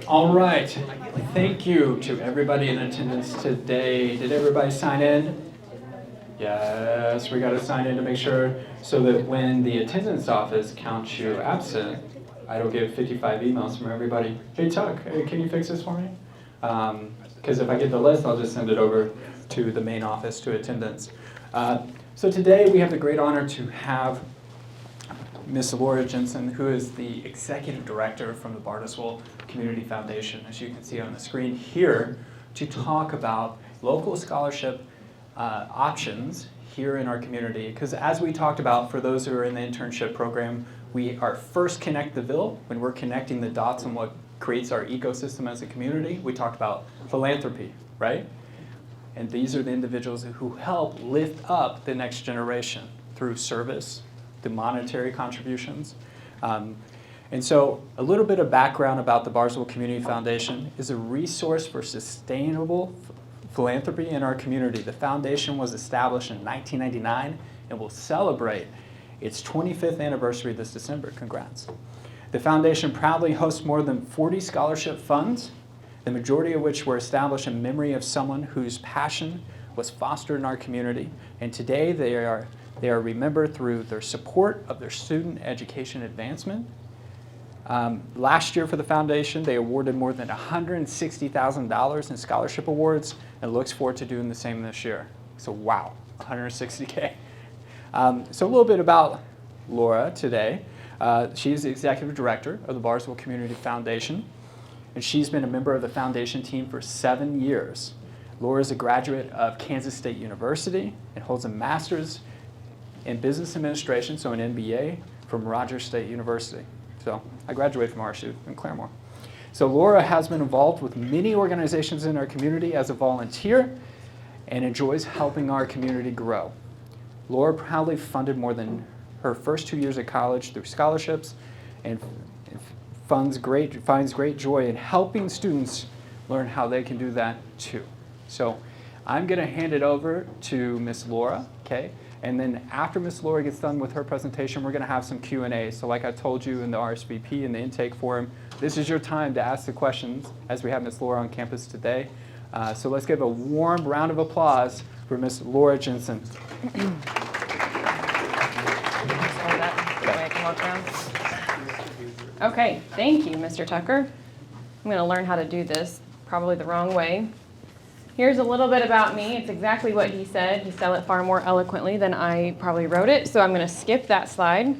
All right. Thank you to everybody in attendance today. Did everybody sign in? Yes, we got to sign in to make sure so that when the attendance office counts you absent, I don't get 55 emails from everybody. Hey, Tuck, can you fix this for me? Because if I get the list, I'll just send it over to the main office to attendance. So today we have the great honor to have Ms. Laura Jensen, who is the Executive Director from the Bartlesville Community Foundation, as you can see on the screen here, to talk about local scholarship options here in our community. Because as we talked about, for those who are in the internship program, we are first connect the bill when we're connecting the dots on what creates our ecosystem as a community. We talked about philanthropy, right? And these are the individuals who help lift up the next generation through service, the monetary contributions. And so a little bit of background about the Bartlesville Community Foundation is a resource for sustainable philanthropy in our community. The foundation was established in 1999 and will celebrate its 25th anniversary this December. Congrats. The foundation proudly hosts more than 40 scholarship funds, the majority of which were established in memory of someone whose passion was fostered in our community. And today they are remembered through their support of their student education advancement. Last year for the foundation, they awarded more than $160,000 in scholarship awards and looks forward to doing the same this year. So wow, $160K. So a little bit about Laura today. She's the Executive Director of the Bartlesville Community Foundation, and she's been a member of the foundation team for 7 years. Laura is a graduate of Kansas State University and holds a master's in business administration, so an MBA, from Rogers State University. So I graduated from RSU in Claremore. So Laura has been involved with many organizations in our community as a volunteer and enjoys helping our community grow. Laura proudly funded more than her first 2 years at college through scholarships and finds great joy in helping students learn how they can do that too. So I'm going to hand it over to Miss Laura, okay? And then after Ms. Laura gets done with her presentation, we're going to have some Q&A. So like I told you in the RSVP and the intake forum, this is your time to ask the questions as we have Ms. Laura on campus today. So let's give a warm round of applause for Ms. Laura Jensen. Okay, thank you, Mr. Tucker. I'm going to learn how to do this probably the wrong way. Here's a little bit about me. It's exactly what he said. He said it far more eloquently than I probably wrote it, so I'm going to skip that slide.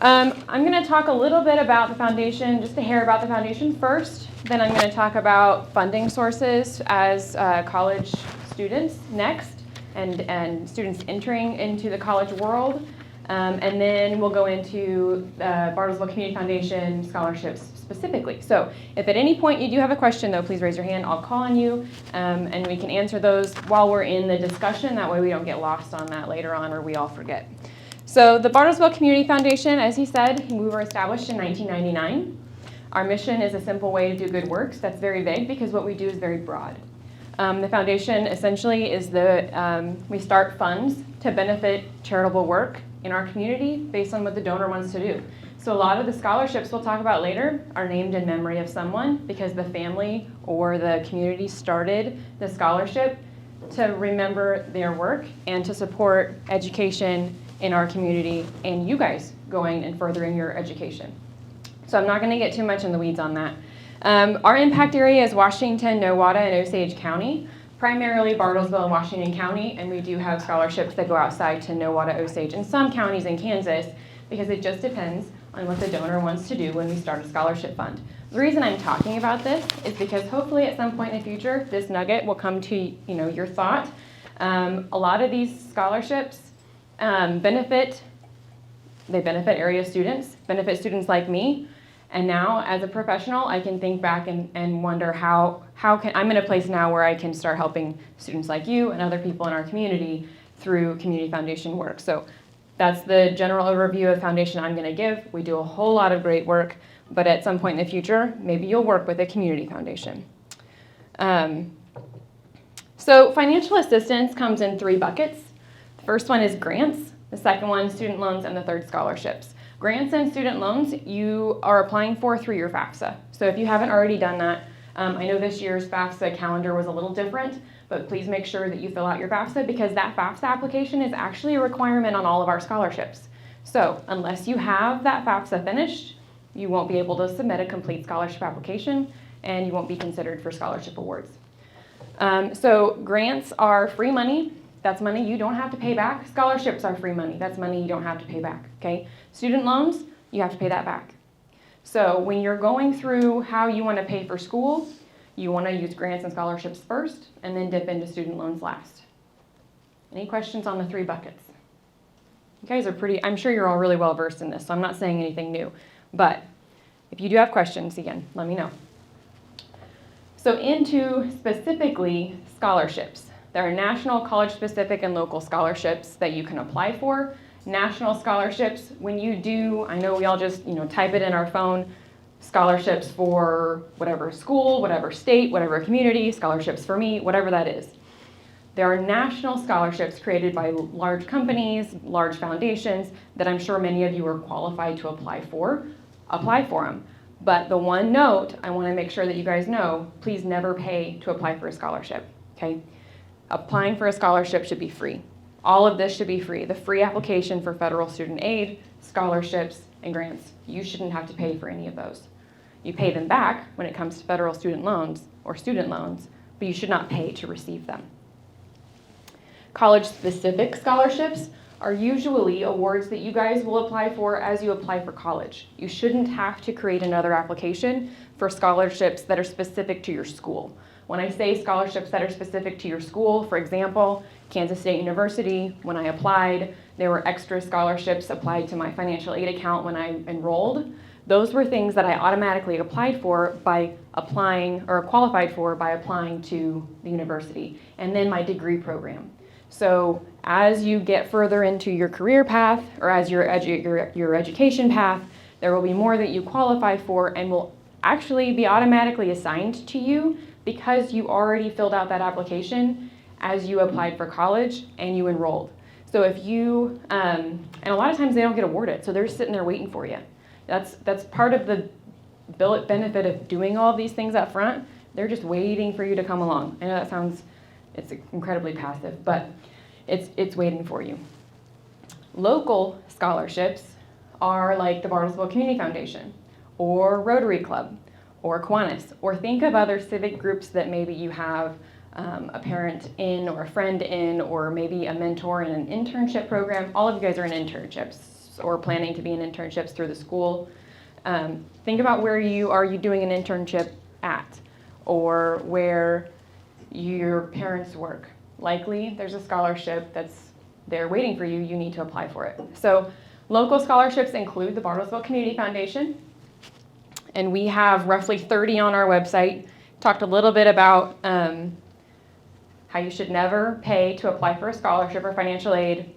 I'm going to talk a little bit about the foundation, just a hair about the foundation first. Then I'm going to talk about funding sources as college students next, and students entering into the college world. And then we'll go into Bartlesville Community Foundation scholarships specifically. So if at any point you do have a question, though, please raise your hand. I'll call on you, and we can answer those while we're in the discussion. That way we don't get lost on that later on or we all forget. So the Bartlesville Community Foundation, as he said, we were established in 1999. Our mission is a simple way to do good works. That's very vague because what we do is very broad. The foundation essentially is we start funds to benefit charitable work in our community based on what the donor wants to do. So a lot of the scholarships we'll talk about later are named in memory of someone because the family or the community started the scholarship to remember their work and to support education in our community and you guys going and furthering your education. So I'm not going to get too much in the weeds on that. Our impact area is Washington, Nowata, and Osage County. Primarily Bartlesville and Washington County, and we do have scholarships that go outside to Nowata, Osage, and some counties in Kansas because it just depends on what the donor wants to do when we start a scholarship fund. The reason I'm talking about this is because hopefully at some point in the future, this nugget will come to your thought. A lot of these scholarships benefit area students, benefit students like me. And now, as a professional, I can think back and wonder how I'm in a place now where I can start helping students like you and other people in our community through community foundation work. So that's the general overview of the foundation I'm going to give. We do a whole lot of great work, but at some point in the future, maybe you'll work with a community foundation. So financial assistance comes in 3 buckets. The first one is grants, the second one student loans, and the third scholarships. Grants and student loans you are applying for through your FAFSA. So if you haven't already done that, I know this year's FAFSA calendar was a little different, but please make sure that you fill out your FAFSA because that FAFSA application is actually a requirement on all of our scholarships. So unless you have that FAFSA finished, you won't be able to submit a complete scholarship application and you won't be considered for scholarship awards. So grants are free money. That's money you don't have to pay back. Scholarships are free money. That's money you don't have to pay back, okay? Student loans, you have to pay that back. So when you're going through how you want to pay for school, you want to use grants and scholarships first and then dip into student loans last. Any questions on the 3 buckets? You guys are I'm sure you're all really well versed in this, so I'm not saying anything new. But if you do have questions, again, let me know. So into specifically scholarships. There are national, college-specific, and local scholarships that you can apply for. National scholarships, when you do, I know we all just type it in our phone, scholarships for whatever school, whatever state, whatever community, scholarships for me, whatever that is. There are national scholarships created by large companies, large foundations that I'm sure many of you are qualified to apply for. Apply for them. But the one note I want to make sure that you guys know, please never pay to apply for a scholarship, okay? Applying for a scholarship should be free. All of this should be free. The free application for federal student aid, scholarships, and grants. You shouldn't have to pay for any of those. You pay them back when it comes to federal student loans or student loans, but you should not pay to receive them. College-specific scholarships are usually awards that you guys will apply for as you apply for college. You shouldn't have to create another application for scholarships that are specific to your school. When I say scholarships that are specific to your school, for example, Kansas State University, when I applied, there were extra scholarships applied to my financial aid account when I enrolled. Those were things that I automatically applied for by applying, or qualified for by applying to the university, and then my degree program. So as you get further into your career path, or as your education path, there will be more that you qualify for and will actually be automatically assigned to you because you already filled out that application as you applied for college and you enrolled. So if you, and a lot of times they don't get awarded, so they're sitting there waiting for you. That's part of the benefit of doing all of these things up front. They're just waiting for you to come along. I know that sounds, it's incredibly passive, but it's waiting for you. Local scholarships are like the Bartlesville Community Foundation or Rotary Club or Kiwanis, or think of other civic groups that maybe you have a parent in or a friend in, or maybe a mentor in an internship program. All of you guys are in internships or planning to be in internships through the school. Think about where you are doing an internship at, or where your parents work. Likely there's a scholarship that's there waiting for you. You need to apply for it. So local scholarships include the Bartlesville Community Foundation, and we have roughly 30 on our website. Talked a little bit about how you should never pay to apply for a scholarship or financial aid.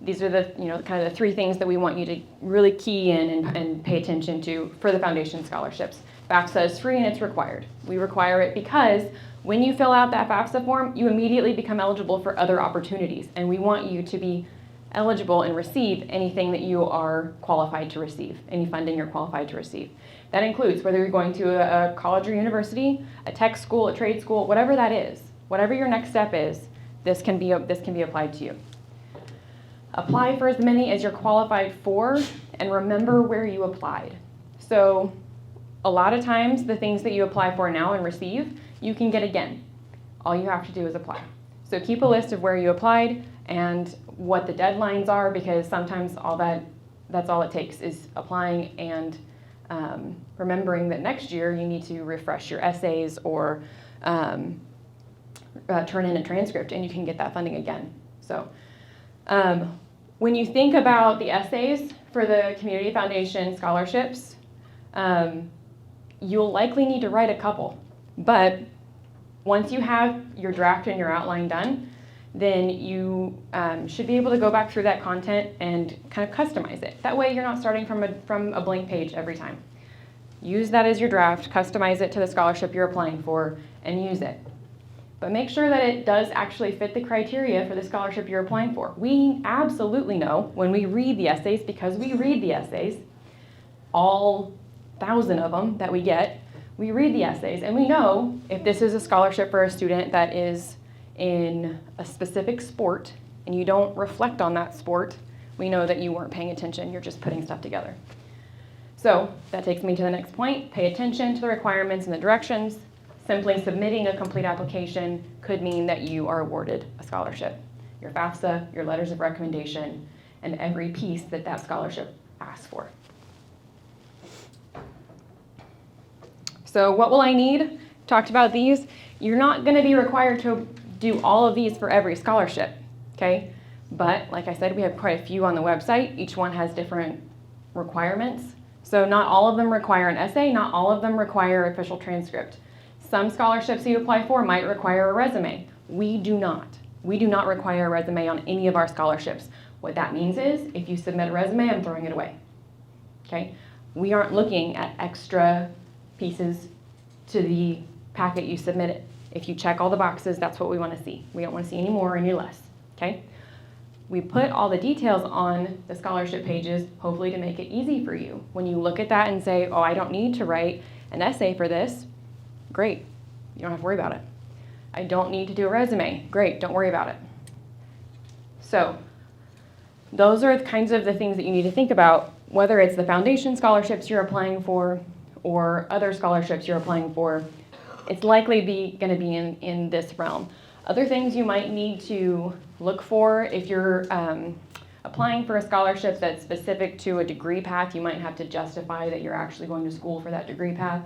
These are the kind of the 3 things that we want you to really key in and pay attention to for the foundation scholarships. FAFSA is free and it's required. We require it because when you fill out that FAFSA form, you immediately become eligible for other opportunities, and we want you to be eligible and receive anything that you are qualified to receive, any funding you're qualified to receive. That includes whether you're going to a college or university, a tech school, a trade school, whatever that is, whatever your next step is, this can be applied to you. Apply for as many as you're qualified for, and remember where you applied. So a lot of times the things that you apply for now and receive, you can get again. All you have to do is apply. So keep a list of where you applied and what the deadlines are, because sometimes that's all it takes is applying and remembering that next year you need to refresh your essays or turn in a transcript and you can get that funding again. So when you think about the essays for the Community Foundation scholarships, you'll likely need to write a couple. But once you have your draft and your outline done, then you should be able to go back through that content and kind of customize it. That way you're not starting from a blank page every time. Use that as your draft, customize it to the scholarship you're applying for, and use it. but make sure that it does actually fit the criteria for the scholarship you're applying for. We absolutely know when we read the essays, because we read the essays, all 1,000 of them that we get, we read the essays and we know if this is a scholarship for a student that is in a specific sport and you don't reflect on that sport, we know that you weren't paying attention, you're just putting stuff together. So that takes me to the next point. Pay attention to the requirements and the directions. Simply submitting a complete application could mean that you are awarded a scholarship. Your FAFSA, your letters of recommendation, and every piece that that scholarship asks for. So what will I need? Talked about these. You're not going to be required to do all of these for every scholarship, okay? But like I said, we have quite a few on the website. Each one has different requirements. So not all of them require an essay, not all of them require official transcript. Some scholarships you apply for might require a resume. We do not. We do not require a resume on any of our scholarships. What that means is if you submit a resume, I'm throwing it away, okay? We aren't looking at extra pieces to the packet you submitted. If you check all the boxes, that's what we want to see. We don't want to see any more or any less, okay? We put all the details on the scholarship pages, hopefully to make it easy for you. When you look at that and say, oh, I don't need to write an essay for this, great, you don't have to worry about it. I don't need to do a resume, great, don't worry about it. So those are kinds of the things that you need to think about, whether it's the foundation scholarships you're applying for or other scholarships you're applying for. It's likely going to be in this realm. Other things you might need to look for if you're applying for a scholarship that's specific to a degree path, you might have to justify that you're actually going to school for that degree path.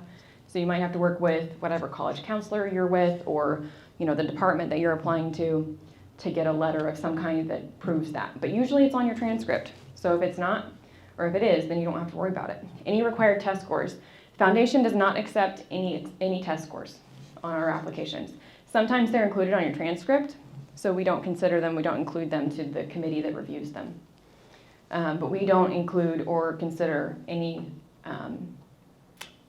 So you might have to work with whatever college counselor you're with or the department that you're applying to get a letter of some kind that proves that. But usually it's on your transcript. So if it's not, or if it is, then you don't have to worry about it. Any required test scores. Foundation does not accept any test scores on our applications. Sometimes they're included on your transcript, so we don't consider them, we don't include them to the committee that reviews them. But we don't include or consider any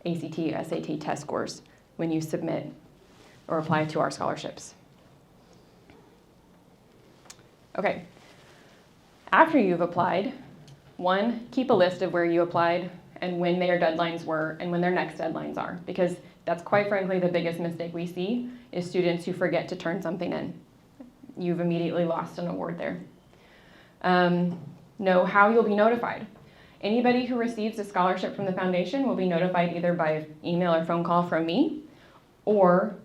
ACT, SAT test scores when you submit or apply to our scholarships. Okay, after you've applied, one, keep a list of where you applied and when their deadlines were and when their next deadlines are, because that's quite frankly the biggest mistake we see is students who forget to turn something in. You've immediately lost an award there. Know how you'll be notified. Anybody who receives a scholarship from the foundation will be notified either by email or phone call from me, or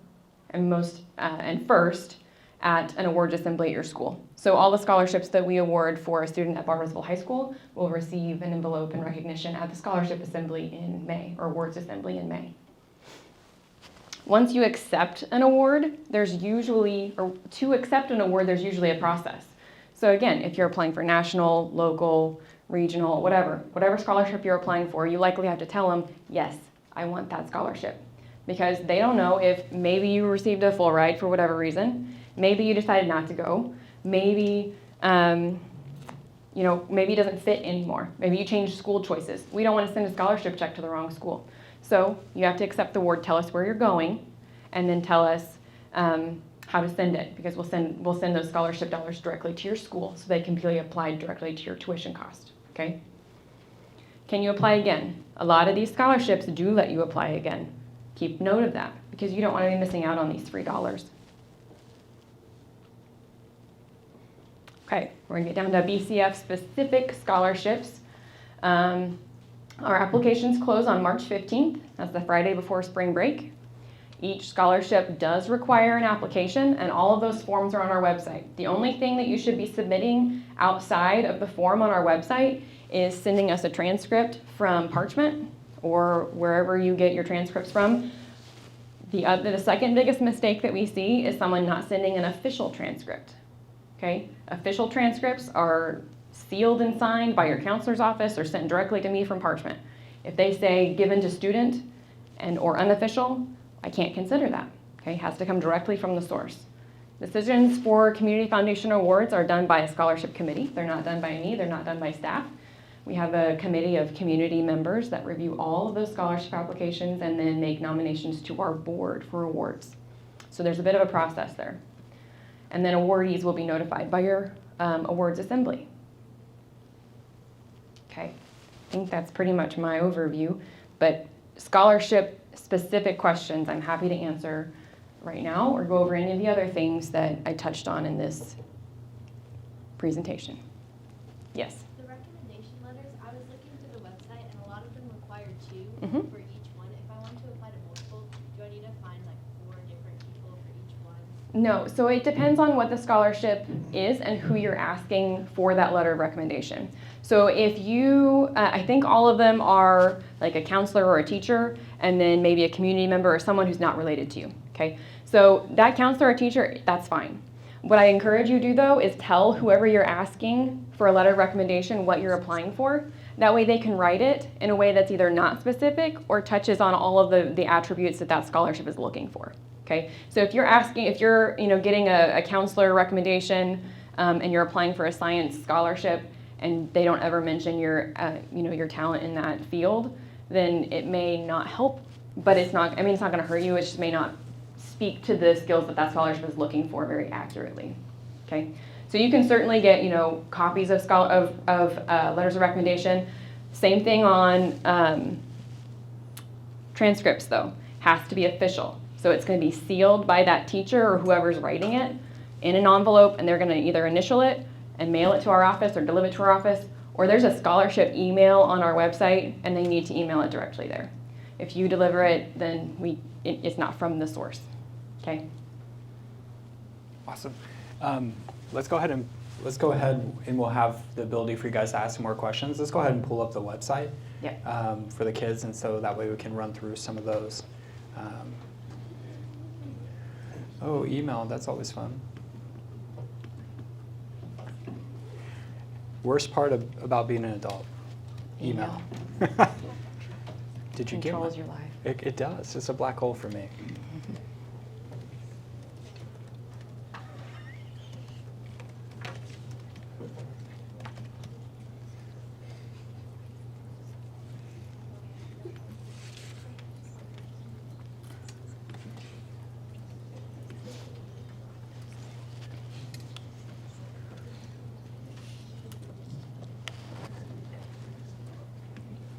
and first at an awards assembly at your school. So all the scholarships that we award for a student at Bartlesville High School will receive an envelope and recognition at the scholarship assembly in May, or awards assembly in May. Once you accept an award, to accept an award, there's usually a process. So again, if you're applying for national, local, regional, whatever scholarship you're applying for, you likely have to tell them, yes, I want that scholarship. Because they don't know if maybe you received a full ride for whatever reason, maybe you decided not to go, maybe maybe it doesn't fit anymore. Maybe you changed school choices. We don't want to send a scholarship check to the wrong school. So you have to accept the award, tell us where you're going, and then tell us how to send it, because we'll send those scholarship dollars directly to your school so they can be applied directly to your tuition cost, okay? Can you apply again? A lot of these scholarships do let you apply again. Keep note of that, because you don't want to be missing out on these free dollars. Okay, we're gonna get down to BCF specific scholarships. Our applications close on March 15th. That's the Friday before spring break. Each scholarship does require an application, and all of those forms are on our website. The only thing that you should be submitting outside of the form on our website is sending us a transcript from Parchment or wherever you get your transcripts from. The second biggest mistake that we see is someone not sending an official transcript. Okay? Official transcripts are sealed and signed by your counselor's office or sent directly to me from Parchment. If they say given to student or unofficial, I can't consider that. Okay? It has to come directly from the source. Decisions for Community Foundation Awards are done by a scholarship committee. They're not done by me, they're not done by staff. We have a committee of community members that review all of those scholarship applications and then make nominations to our board for awards. So there's a bit of a process there. And then awardees will be notified by your awards assembly. Okay, I think that's pretty much my overview, but scholarship specific questions I'm happy to answer right now or go over any of the other things that I touched on in this presentation. Yes? The recommendation letters, I was looking through the website and a lot of them require 2 Mhm. for each one. If I want to apply to multiple, do I need to find like 4 different people for each one? No, so it depends on what the scholarship is and who you're asking for that letter of recommendation. So if you, I think all of them are like a counselor or a teacher, and then maybe a community member or someone who's not related to you, okay? So that counselor or teacher, that's fine. What I encourage you to do though is tell whoever you're asking for a letter of recommendation what you're applying for. That way they can write it in a way that's either not specific or touches on all of the attributes that that scholarship is looking for. Okay, so if you're getting a counselor recommendation and you're applying for a science scholarship and they don't ever mention your talent in that field, then it may not help, but it's not going to hurt you. It just may not speak to the skills that scholarship is looking for very accurately. Okay, so you can certainly get copies of letters of recommendation. Same thing on transcripts though, has to be official. So it's going to be sealed by that teacher or whoever's writing it in an envelope, and they're going to either initial it and mail it to our office or deliver it to our office, or there's a scholarship email on our website and they need to email it directly there. If you deliver it, then it's not from the source. Okay? Awesome. Let's go ahead and we'll have the ability for you guys to ask some more questions. Let's go ahead and pull up the website for the kids, and so that way we can run through some of those. Email, that's always fun. Worst part about being an adult? Email. Did you get Controls one? your life. It does. It's a black hole for me.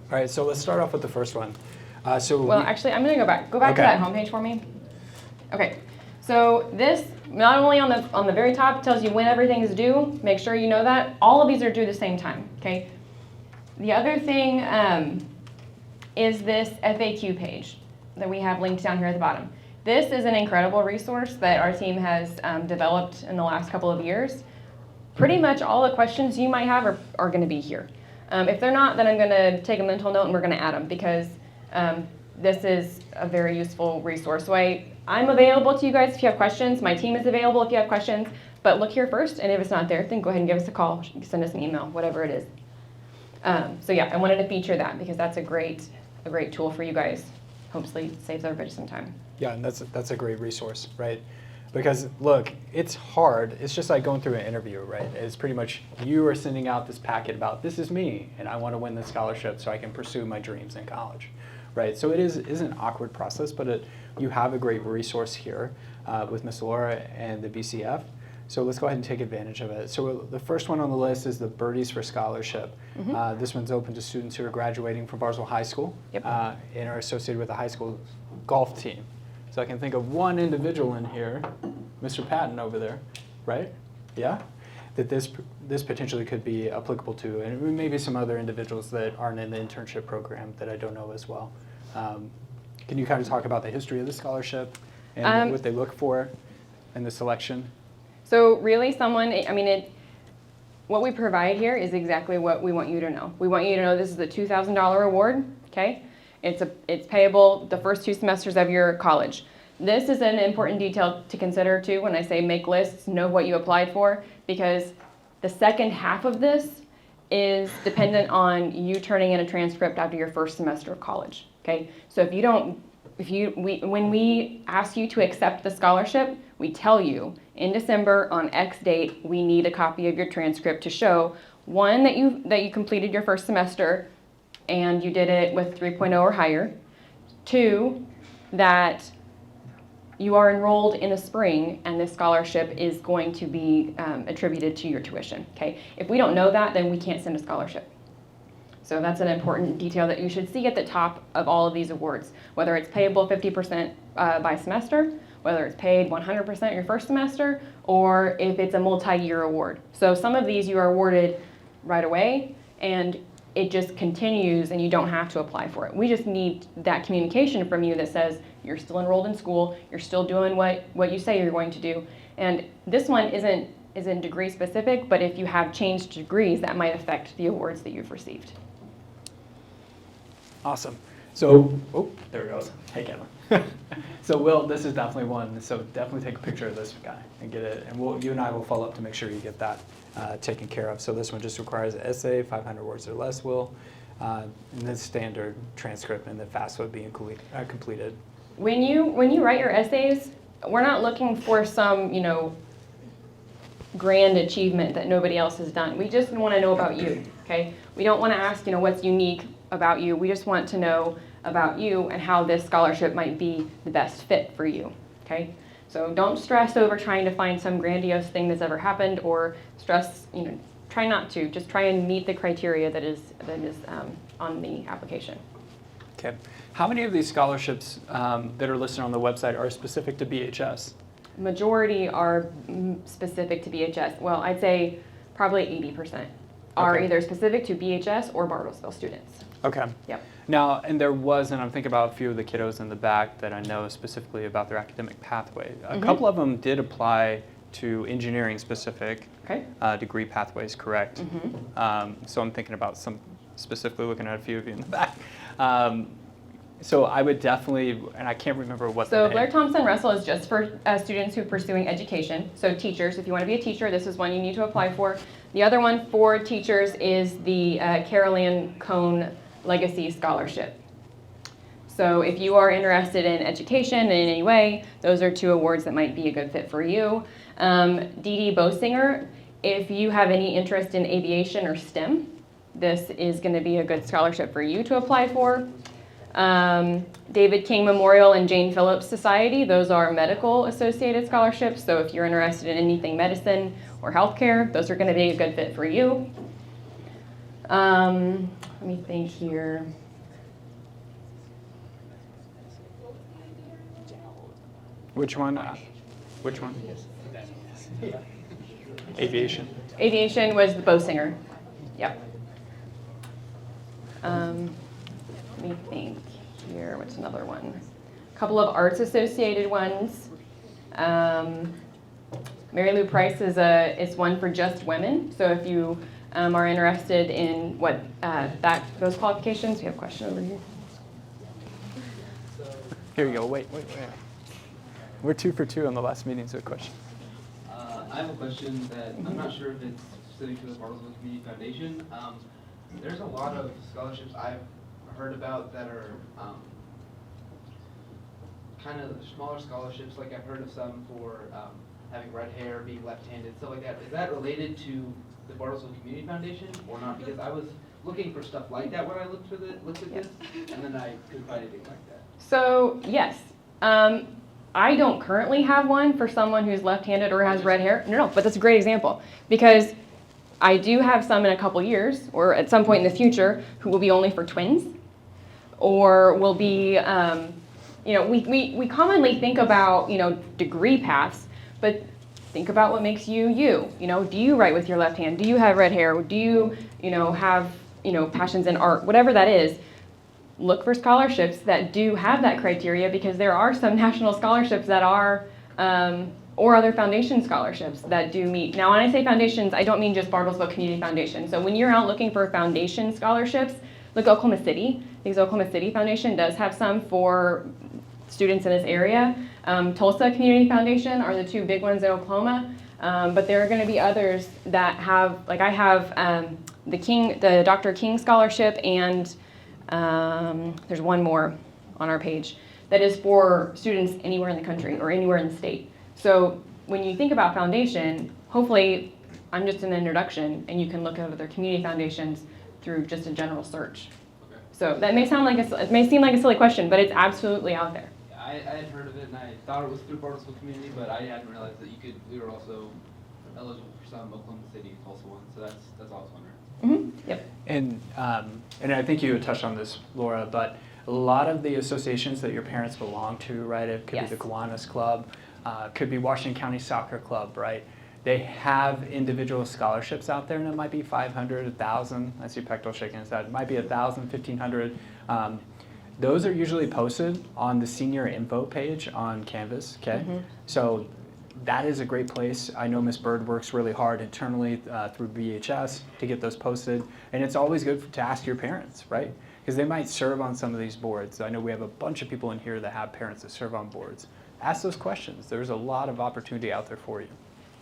All right, so let's start off with the first one. Actually, I'm going to go back. Go back to that homepage for me. Okay, so this not only on the very top tells you when everything is due. Make sure you know that all of these are due the same time. Okay. The other thing is this FAQ page that we have linked down here at the bottom. This is an incredible resource that our team has developed in the last couple of years. Pretty much all the questions you might have are going to be here. If they're not, then I'm going to take a mental note and we're going to add them, because this is a very useful resource. So I'm available to you guys if you have questions. My team is available if you have questions. But look here first, and if it's not there, then go ahead and give us a call, send us an email, whatever it is. I wanted to feature that because that's a great tool for you guys. Hopefully it saves everybody some time. Yeah, and that's a great resource, right? Because look, it's hard. It's just like going through an interview, right? It's pretty much you are sending out this packet about this is me, and I want to win this scholarship so I can pursue my dreams in college, right? So it is an awkward process, but you have a great resource here with Ms. Laura and the BCF. So let's go ahead and take advantage of it. So the first one on the list is the Birdies for Scholarship. Mm-hmm. This one's open to students who are graduating from Bartlesville High School and are associated with a high school golf team. So I can think of one individual in here, Mr. Patton over there, right? Yeah? That this potentially could be applicable to, and maybe some other individuals that aren't in the internship program that I don't know as well. Can you kind of talk about the history of the scholarship and what they look for in the selection? So really what we provide here is exactly what we want you to know. We want you to know this is a $2,000 award, okay? It's payable the first 2 semesters of your college. This is an important detail to consider too when I say make lists, know what you applied for, because the second half of this is dependent on you turning in a transcript after your first semester of college, okay? So when we ask you to accept the scholarship, we tell you in December on X date, we need a copy of your transcript to show, one, that you completed your first semester and you did it with 3.0 or higher. 2, that you are enrolled in the spring and this scholarship is going to be attributed to your tuition, okay? If we don't know that, then we can't send a scholarship. So that's an important detail that you should see at the top of all of these awards, whether it's payable 50% by semester, whether it's paid 100% your first semester, or if it's a multi-year award. So some of these you are awarded right away, and it just continues and you don't have to apply for it. We just need that communication from you that says you're still enrolled in school, you're still doing what you say you're going to do. And this one isn't degree specific, but if you have changed degrees, that might affect the awards that you've received. Awesome. So, oh, there it goes. Hey, Kevin. So, Will, this is definitely one. So, definitely take a picture of this guy and get it. And you and I will follow up to make sure you get that taken care of. So, this one just requires an essay, 500 words or less, Will, and the standard transcript and the FAFSA being completed. When you write your essays, we're not looking for some, grand achievement that nobody else has done. We just want to know about you, okay? We don't want to ask, what's unique about you. We just want to know about you and how this scholarship might be the best fit for you, okay? So don't stress over trying to find some grandiose thing that's ever happened, or stress, try not to. Just try and meet the criteria that is on the application. Okay. How many of these scholarships that are listed on the website are specific to BHS? Majority are specific to BHS. Well, I'd say probably 80% are Okay. either specific to BHS or Bartlesville students. Okay. Yep. Now, and I'm thinking about a few of the kiddos in the back that I know specifically about their academic pathway. A couple of them did apply to engineering specific Okay. Degree pathways, correct? So I'm thinking about specifically looking at a few of you in the back. So I would definitely, and I can't remember what So the Blair name. Thompson Russell is just for students who are pursuing education. So teachers, if you want to be a teacher, this is one you need to apply for. The other one for teachers is the Carol Ann Cohn Legacy Scholarship. So if you are interested in education in any way, those are two awards that might be a good fit for you. Dee Dee Bosinger, if you have any interest in aviation or STEM, this is going to be a good scholarship for you to apply for. David King Memorial and Jane Phillips Society, those are medical associated scholarships. So if you're interested in anything medicine or healthcare, those are going to be a good fit for you. Let me think here. Which one? Which one? Aviation. Aviation was the Bosinger. Yep. Let me think here. What's another one? A couple of arts associated ones. Mary Lou Price is one for just women. So if you are interested in what those qualifications, we have a question over here. Here you go. Wait. We're 2 for 2 on the last meeting, so a question. I have a question that I'm not sure if it's specific to the Bartlesville Community Foundation. There's a lot of scholarships I've heard about that are kind of smaller scholarships. Like I've heard of some for having red hair, being left-handed, stuff like that. Is that related to the Bartlesville Community Foundation or not? Because I was looking for stuff like that when I looked at this, and then I couldn't find anything like that. So yes. I don't currently have one for someone who's left-handed or has red hair. No, but that's a great example because I do have some in a couple years or at some point in the future who will be only for twins or will be, we commonly think about, degree paths, but think about what makes you you. Do you write with your left hand? Do you have red hair? Do you, have, passions in art? Whatever that is. Look for scholarships that do have that criteria because there are some national scholarships that are, or other foundation scholarships that do meet. Now, when I say foundations, I don't mean just Bartlesville Community Foundation. So when you're out looking for foundation scholarships, look at Oklahoma City. Because Oklahoma City Foundation does have some for students in this area. Tulsa Community Foundation are the two big ones in Oklahoma. But there are going to be others that have, like I have the Dr. King Scholarship and there's one more on our page that is for students anywhere in the country or anywhere in the state. So when you think about foundation, hopefully I'm just an introduction and you can look at other community foundations through just a general search. Okay. So that may seem like a silly question, but it's absolutely out there. I had heard of it, and I thought it was through Bartlesville Community, but I hadn't realized that we were also eligible for some. Oklahoma City is also one, so that's all I was wondering. Yep. And I think you had touched on this, Laura, but a lot of the associations that your parents belong to, right? It could be the Yes. Kiwanis Club, could be Washington County Soccer Club, right? They have individual scholarships out there, and it might be 500, 1,000. I see Pectoral shaking his head. It might be 1,000, 1,500. Those are usually posted on the senior info page on Canvas, okay? So that is a great place. I know Ms. Bird works really hard internally through BHS to get those posted. And it's always good to ask your parents, right? Because they might serve on some of these boards. I know we have a bunch of people in here that have parents that serve on boards. Ask those questions. There's a lot of opportunity out there for you.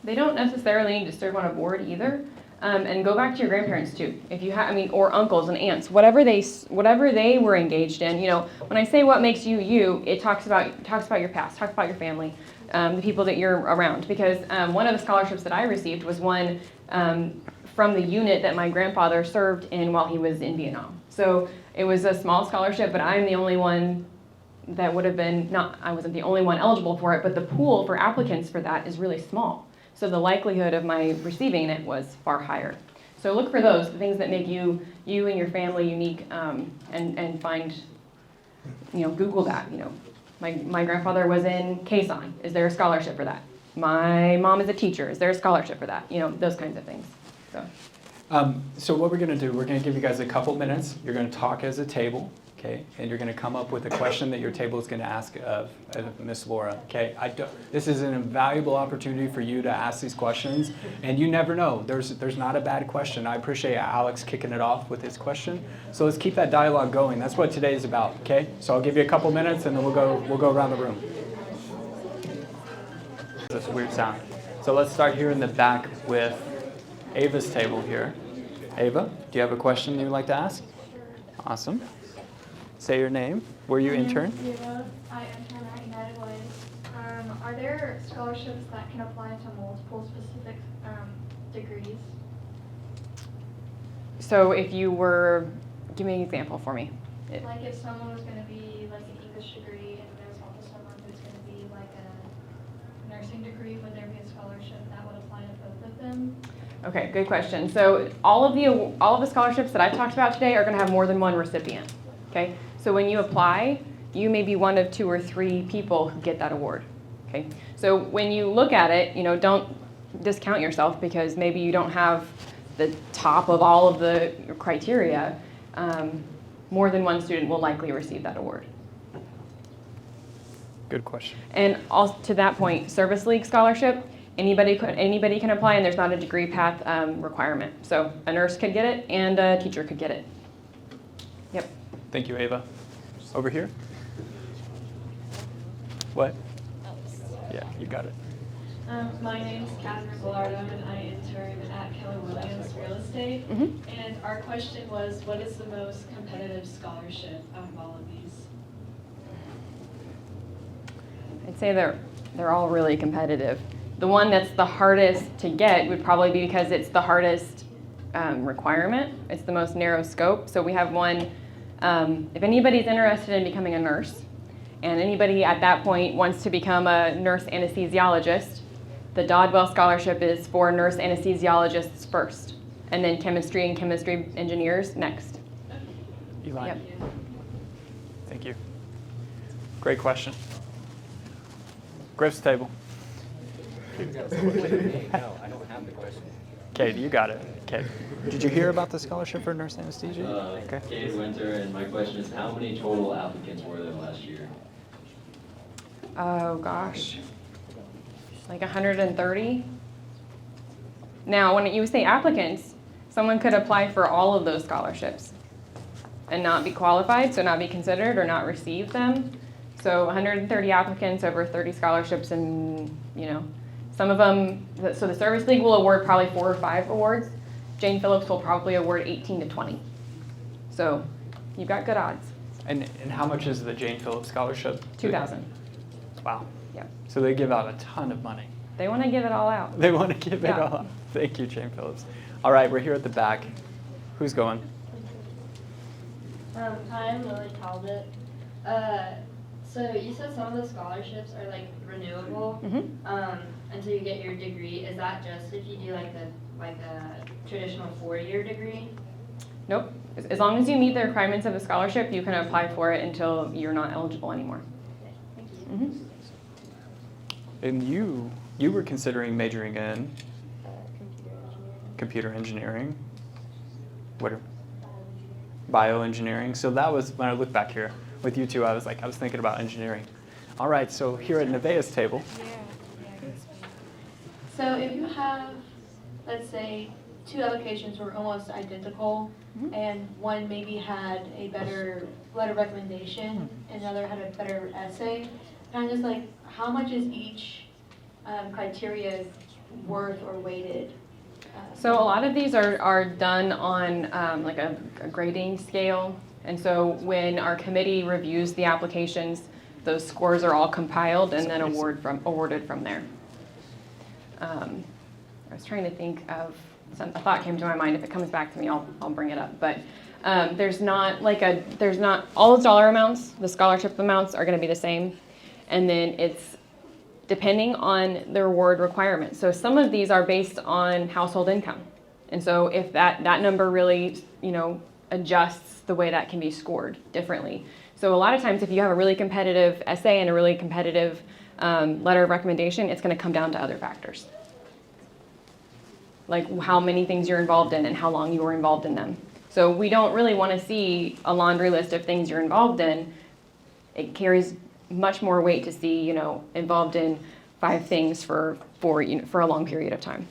They don't necessarily need to serve on a board either. And go back to your grandparents too. If you have, or uncles and aunts, whatever they were engaged in. You know, when I say what makes you you, it talks about your past, talks about your family, the people that you're around. Because one of the scholarships that I received was one from the unit that my grandfather served in while he was in Vietnam. So it was a small scholarship, but I'm the only one that would have been, I wasn't the only one eligible for it, but the pool for applicants for that is really small. So the likelihood of my receiving it was far higher. So look for those, the things that make you and your family unique, and find, Google that. My grandfather was in Quezon. Is there a scholarship for that? My mom is a teacher. Is there a scholarship for that? Those kinds of things. So what we're going to do, we're going to give you guys a couple minutes. You're going to talk as a table, okay? And you're going to come up with a question that your table is going to ask of Miss Laura, okay? This is an invaluable opportunity for you to ask these questions, and you never know. There's not a bad question. I appreciate Alex kicking it off with his question. So let's keep that dialogue going. That's what today is about, okay? So I'll give you a couple minutes, and then we'll go around the room. That's a weird sound. So let's start here in the back with Ava's table here. Ava, do you have a question you'd like to ask? Awesome. Say your name. Were you intern? Ava. I intern at United Way. Are there scholarships that can apply to multiple specific degrees? So if you were, give me an example for me. Like if someone was going to be like an English degree and there's also someone who's going to be like a nursing degree, would there be a scholarship that would apply to both of them? Okay, good question. So all of the scholarships that I talked about today are going to have more than one recipient. Okay, so when you apply, you may be one of 2 or 3 people who get that award. Okay, so when you look at it, don't discount yourself because maybe you don't have the top of all of the criteria. More than one student will likely receive that award. Good question. And also to that point, service league scholarship. Anybody can apply, and there's not a degree path requirement. So a nurse could get it, and a teacher could get it. Yep. Thank you, Ava. Over here. What? Yeah, you got it. My name's Catherine Gallardo, and I intern at Keller Williams Real Estate. And our question was, what is the most competitive scholarship out of all of these? I'd say they're all really competitive. The one that's the hardest to get would probably be because it's the hardest requirement. It's the most narrow scope. So we have one, if anybody's interested in becoming a nurse, and anybody at that point wants to become a nurse anesthesiologist, the Dodwell Scholarship is for nurse anesthesiologists first, and then chemistry and chemistry engineers next. Eli. Yep. Thank you. Great question. Griff's table. No, I don't have the question. Okay, you got it. Okay. Did you hear about the scholarship for nurse anesthesia? Okay. Case Winter, and my question is, how many total applicants were there last year? Oh gosh, like 130. Now, when you say applicants, someone could apply for all of those scholarships and not be qualified, so not be considered or not receive them. So 130 applicants over 30 scholarships, and some of them, so the Service League will award probably 4 or 5 awards. Jane Phillips will probably award 18 to 20. So you've got good odds. And how much is the Jane Phillips scholarship? $2,000. Wow. Yep. So they give out a ton of money. They want to give it all out. They want to give it Yeah. all out. Thank you, Jane Phillips. All right, we're here at the back. Who's going? Hi, I'm Lily Talbot. So you said some of the scholarships are like renewable, until you get your degree. Is that just if you do like a traditional 4-year degree? Nope. As long as you meet the requirements of the scholarship, you can apply for it until you're not eligible anymore. Okay, thank you. And you were considering majoring in computer engineering. What? Bioengineering. So that was, when I look back here with you two, I was thinking about engineering. All right, so here at Nevaeh's table. So if you have, let's say, 2 applications were almost identical, and one maybe had a better letter of recommendation, and the other had a better essay, kind of just like, how much is each criteria worth or weighted? So a lot of these are done on like a grading scale. And so when our committee reviews the applications, those scores are all compiled and then awarded from there. I was trying to think of a thought came to my mind. If it comes back to me, I'll bring it up. But there's not all the dollar amounts, the scholarship amounts are going to be the same. And then it's depending on the reward requirements. So some of these are based on household income. And so if that number really, adjusts the way that can be scored differently. So a lot of times if you have a really competitive essay and a really competitive letter of recommendation, it's going to come down to other factors. Like how many things you're involved in and how long you were involved in them. So we don't really want to see a laundry list of things you're involved in. It carries much more weight to see, involved in 5 things for a long period of time,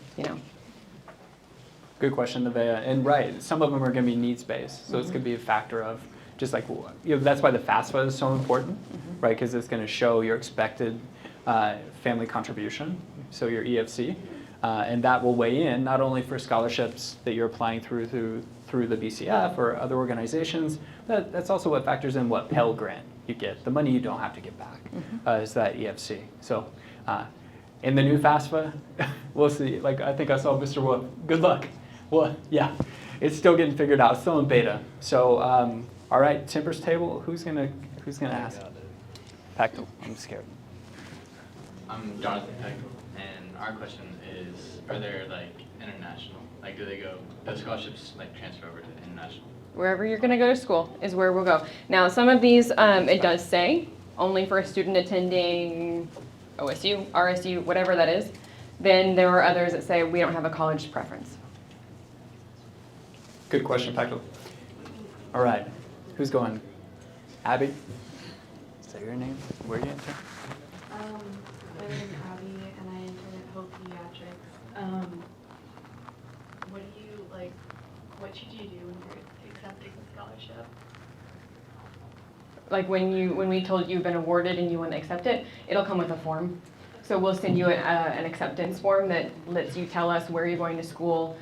Good question, Nevaeh. And right, some of them are going to be needs-based. So it's going to be a factor of just like, that's why the FAFSA is so important, right? Because it's going to show your expected family contribution, so your EFC. And that will weigh in not only for scholarships that you're applying through the BCF or other organizations, but that's also what factors in what Pell Grant you get. The money you don't have to get back is that EFC. So in the new FAFSA, we'll see. Like I think I saw Mr. Wolf. Good luck. Well, yeah, it's still getting figured out. It's still in beta. So all right, Timber's table. Who's gonna ask? Pacto. I'm scared. I'm Jonathan Peck, and our question is, are there international, do scholarships transfer over to international? Wherever you're going to go to school is where we'll go. Now, some of these, it does say only for a student attending OSU, RSU, whatever that is. Then there are others that say we don't have a college preference. Good question, Pacto. All right, who's going? Abby? Say your name. Where are you entering? My name is Abby, and I intern at Hope Pediatrics. What should you do when you're accepting the scholarship? Like when we told you've been awarded and you want to accept it, it'll come with a form. So we'll send you an acceptance form that lets you tell us where you're going to school,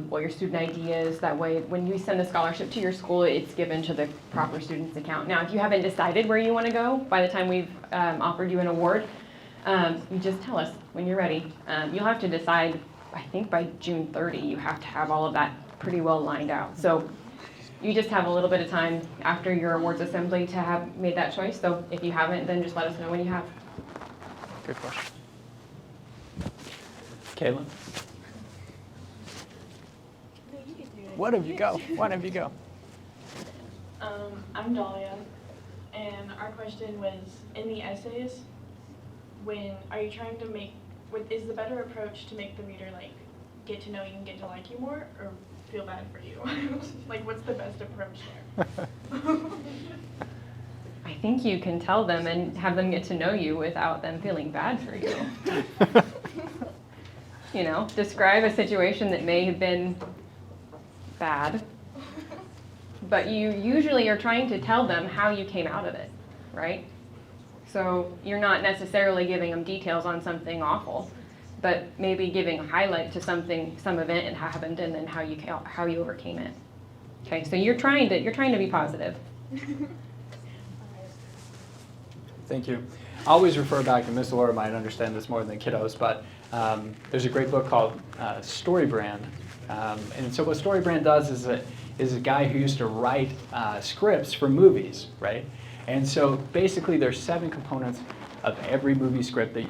what your student ID is. That way, when you send the scholarship to your school, it's given to the proper student's account. Now, if you haven't decided where you want to go by the time we've offered you an award, you just tell us when you're ready. You'll have to decide, I think by June 30, you have to have all of that pretty well lined out. So you just have a little bit of time after your awards assembly to have made that choice. So if you haven't, then just let us know when you have. Good question. Caitlin? One of you go. One of you go. I'm Dahlia, and our question was, in the essays, are you trying to is the better approach to make the reader get to know you and get to like you more, or feel bad for you? What's the best approach there? I think you can tell them and have them get to know you without them feeling bad for you. Describe a situation that may have been bad, but you usually are trying to tell them how you came out of it, right? So you're not necessarily giving them details on something awful, but maybe giving a highlight to some event that happened and then how you overcame it. Okay, so you're trying to be positive. Thank you. I always refer back, and Miss Laura might understand this more than kiddos, but there's a great book called Story Brand. And so what Story Brand does is a guy who used to write scripts for movies, right? And so basically there's 7 components of every movie script that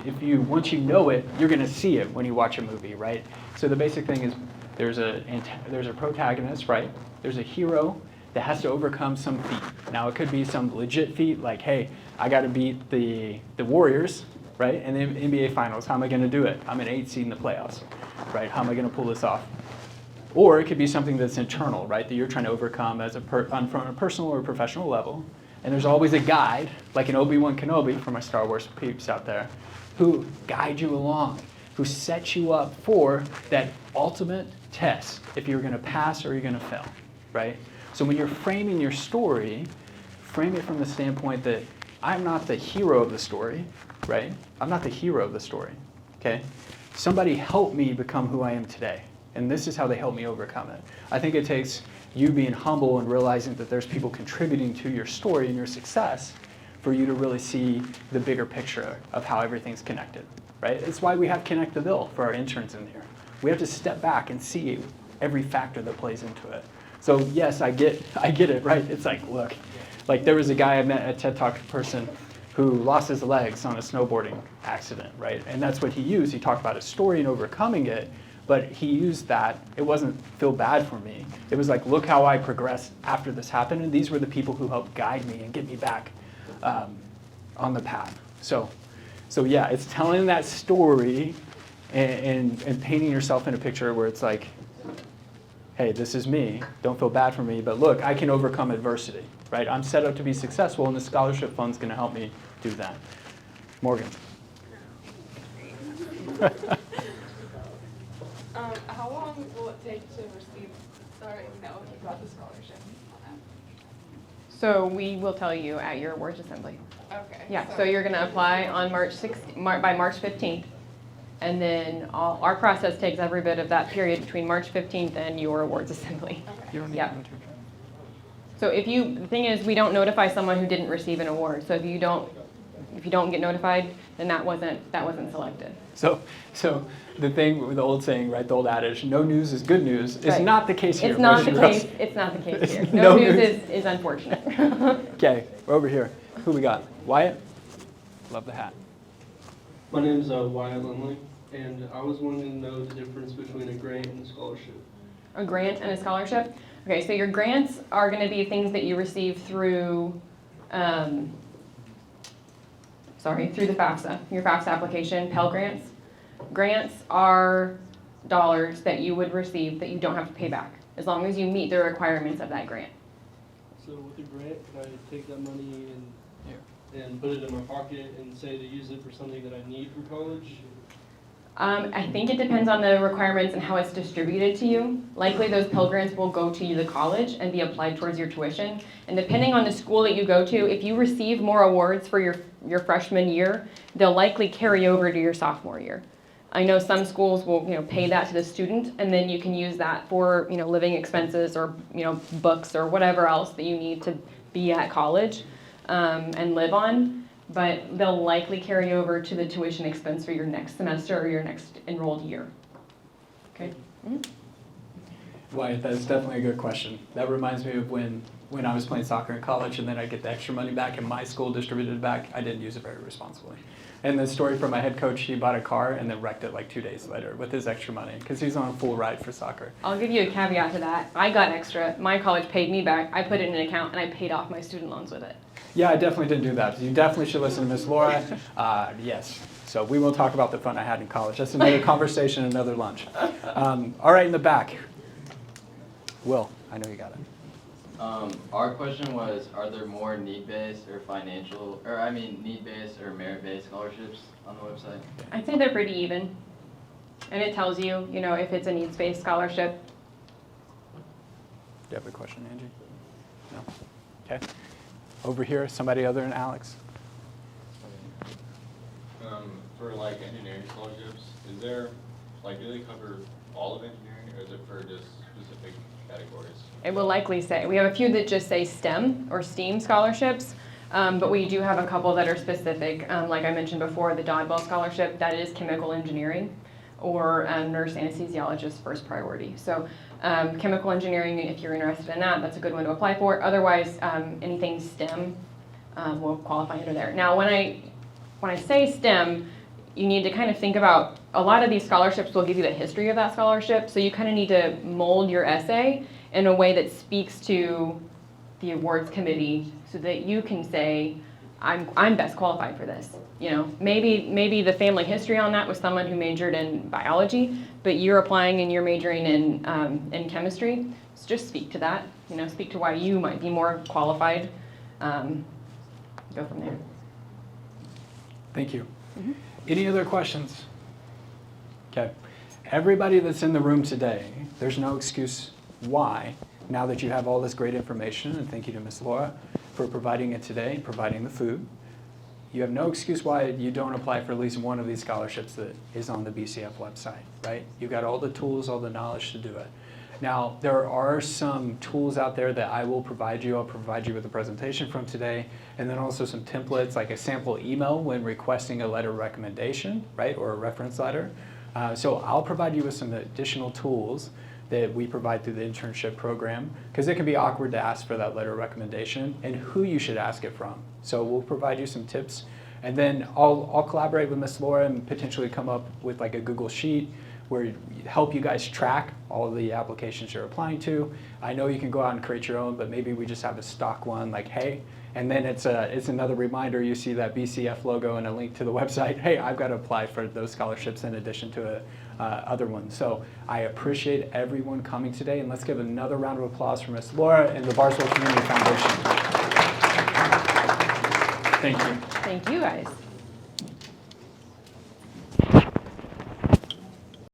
once you know it, you're going to see it when you watch a movie, right? So the basic thing is there's a protagonist, right? There's a hero that has to overcome some feat. Now it could be some legit feat like, hey, I got to beat the Warriors, right? In the NBA Finals. How am I going to do it? I'm an 8 seed in the playoffs, right? How am I going to pull this off? Or it could be something that's internal, right? That you're trying to overcome from a personal or professional level. And there's always a guide, like an Obi-Wan Kenobi for my Star Wars peeps out there, who guides you along, who sets you up for that ultimate test, if you're going to pass or you're going to fail, right? So when you're framing your story, frame it from the standpoint that I'm not the hero of the story, right? I'm not the hero of the story, okay? Somebody helped me become who I am today, and this is how they helped me overcome it. I think it takes you being humble and realizing that there's people contributing to your story and your success for you to really see the bigger picture of how everything's connected, right? It's why we have Connect the Bill for our interns in here. We have to step back and see every factor that plays into it. So yes, I get it, right? It's like, look, like there was a guy I met at TED Talk person who lost his legs on a snowboarding accident, right? And that's what he used. He talked about his story and overcoming it, but he used that. It wasn't feel bad for me. It was like, look how I progressed after this happened, and these were the people who helped guide me and get me back on the path. So yeah, it's telling that story and painting yourself in a picture where it's like, hey, this is me. Don't feel bad for me, but look, I can overcome adversity, right? I'm set up to be successful, and the scholarship fund's going to help me do that. Morgan. How long will it take to receive, or know if you got the scholarship on So we will tell you at your awards assembly. that? Okay. Yeah, so you're going to apply on by March 15th. And then our process takes every bit of that period between March 15th and your awards assembly. Okay. Yeah. So the thing is, we don't notify someone who didn't receive an award. So if you don't get notified, then that wasn't selected. So the thing, the old saying, right, the old adage, no news is good news, is Right. not the case here. It's not the boys and case. It's not the case It's here. no No news news. is unfortunate. Okay, we're over here. Who we got? Wyatt? Love the hat. My name's Wyatt Lindley, and I was wanting to know the difference between a grant and a scholarship. A grant and a scholarship? Okay, so your grants are going to be things that you receive through, through the FAFSA, your FAFSA application, Pell Grants. Grants are dollars that you would receive that you don't have to pay back, as long as you meet the requirements of that grant. So with a grant, can I take that money and put it in my pocket and say to use it for something that I need for college? I think it depends on the requirements and how it's distributed to you. Likely those Pell Grants will go to the college and be applied towards your tuition. And depending on the school that you go to, if you receive more awards for your freshman year, they'll likely carry over to your sophomore year. I know some schools will pay that to the student, and then you can use that for living expenses or books or whatever else that you need to be at college and live on. But they'll likely carry over to the tuition expense for your next semester or your next enrolled year. Okay? Mm-hmm. Wyatt, that's definitely a good question. That reminds me of when I was playing soccer in college and then I get the extra money back and my school distributed it back. I didn't use it very responsibly. And the story from my head coach, he bought a car and then wrecked it like 2 days later with his extra money because he's on a full ride for soccer. I'll give you a caveat to that. I got extra. My college paid me back. I put it in an account and I paid off my student loans with it. Yeah, I definitely didn't do that. You definitely should listen to Miss Laura. Yes. So we will talk about the fun I had in college. That's another conversation, another lunch. All right, in the back. Will, I know you got it. Our question was, are there more need-based or need-based or merit-based scholarships on the website? I'd say they're pretty even. And it tells you, if it's a needs-based scholarship. Do you have a question, Angie? No? Okay. Over here, somebody other than Alex. For like engineering scholarships, is there, do they cover all of engineering, or is it for just specific categories? It will likely say. We have a few that just say STEM or STEAM scholarships, but we do have a couple that are specific. Like I mentioned before, the Dodgeball Scholarship, that is chemical engineering, or nurse anesthesiologist first priority. So chemical engineering, if you're interested in that, that's a good one to apply for. Otherwise, anything STEM, will qualify under there. Now, when I say STEM, you need to kind of think about, a lot of these scholarships will give you the history of that scholarship, so you kind of need to mold your essay in a way that speaks to the awards committee so that you can say, I'm best qualified for this. You know, maybe the family history on that was someone who majored in biology, but you're applying and you're majoring in chemistry. So just speak to that, you know, speak to why you might be more qualified. Go from there. Thank you. Any other questions? Okay. Everybody that's in the room today, there's no excuse why, now that you have all this great information, and thank you to Ms. Laura for providing it today, providing the food. You have no excuse why you don't apply for at least one of these scholarships that is on the BCF website, right? You've got all the tools, all the knowledge to do it. Now, there are some tools out there that I will provide you. I'll provide you with a presentation from today, and then also some templates, like a sample email when requesting a letter of recommendation, right, or a reference letter. So I'll provide you with some additional tools that we provide through the internship program, because it can be awkward to ask for that letter of recommendation and who you should ask it from. So we'll provide you some tips, and then I'll collaborate with Ms. Laura and potentially come up with like a Google Sheet where help you guys track all the applications you're applying to. I know you can go out and create your own, but maybe we just have a stock one, like, hey, and then it's another reminder. You see that BCF logo and a link to the website. Hey, I've got to apply for those scholarships in addition to other ones. So I appreciate everyone coming today, and let's give another round of applause for Ms. Laura and the Bartlesville Community Foundation. Thank you. Thank you, guys.